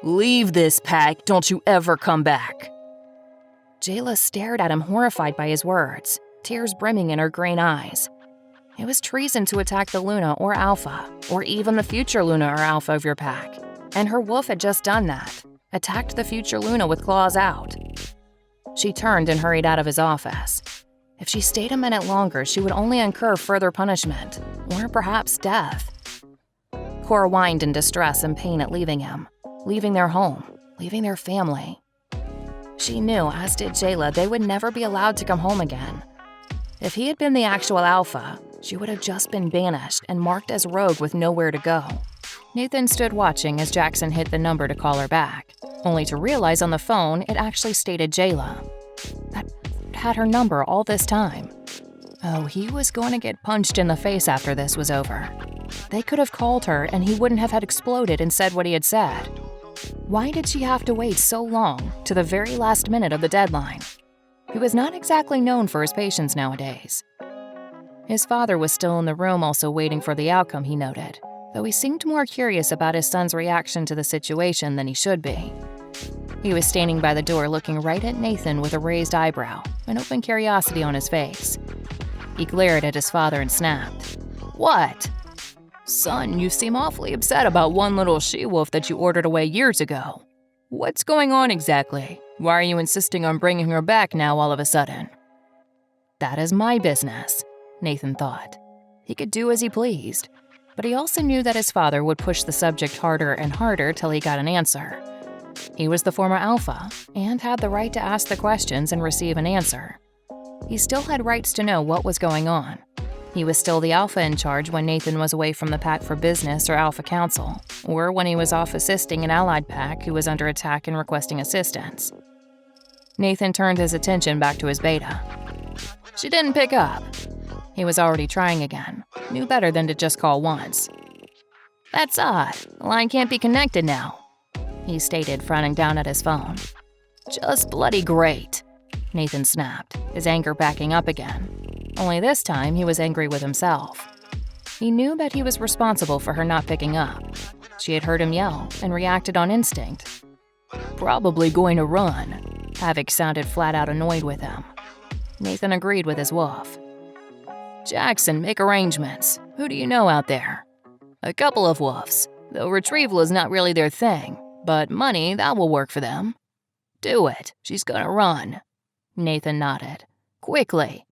Leave this pack, don't you ever come back. Jayla stared at him, horrified by his words, tears brimming in her green eyes. It was treason to attack the Luna or Alpha, or even the future Luna or Alpha of your pack. And her wolf had just done that, attacked the future Luna with claws out. She turned and hurried out of his office. If she stayed a minute longer, she would only incur further punishment, or perhaps death. Cora whined in distress and pain at leaving him, leaving their home, leaving their family. She knew, as did Jayla, they would never be allowed to come home again. If he had been the actual Alpha, she would have just been banished and marked as rogue with nowhere to go. Nathan stood watching as Jackson hit the number to call her back, only to realize on the phone it actually stated Jayla. That had her number all this time. Oh, he was going to get punched in the face after this was over. They could have called her and he wouldn't have had exploded and said what he had said. Why did she have to wait so long, to the very last minute of the deadline? He was not exactly known for his patience nowadays. His father was still in the room, also waiting for the outcome, he noted, though he seemed more curious about his son's reaction to the situation than he should be. He was standing by the door looking right at Nathan with a raised eyebrow, an open curiosity on his face. He glared at his father and snapped. "What?" "Son, you seem awfully upset about one little she-wolf that you ordered away years ago. What's going on exactly? Why are you insisting on bringing her back now all of a sudden?" That is my business, Nathan thought. He could do as he pleased, but he also knew that his father would push the subject harder and harder till he got an answer. He was the former Alpha, and had the right to ask the questions and receive an answer. He still had rights to know what was going on. He was still the Alpha in charge when Nathan was away from the pack for business or Alpha Council, or when he was off assisting an allied pack who was under attack and requesting assistance. Nathan turned his attention back to his beta. She didn't pick up. He was already trying again, knew better than to just call once. "That's odd. The line can't be connected now," he stated, frowning down at his phone. "Just bloody great," Nathan snapped, his anger backing up again. Only this time, he was angry with himself. He knew that he was responsible for her not picking up. She had heard him yell and reacted on instinct. "Probably going to run." Havoc sounded flat out annoyed with him. Nathan agreed with his wolf. "Jackson, make arrangements. Who do you know out there?" "A couple of wolves, though retrieval is not really their thing, but money, that will work for them." "Do it. She's gonna run." Nathan nodded. "Quickly.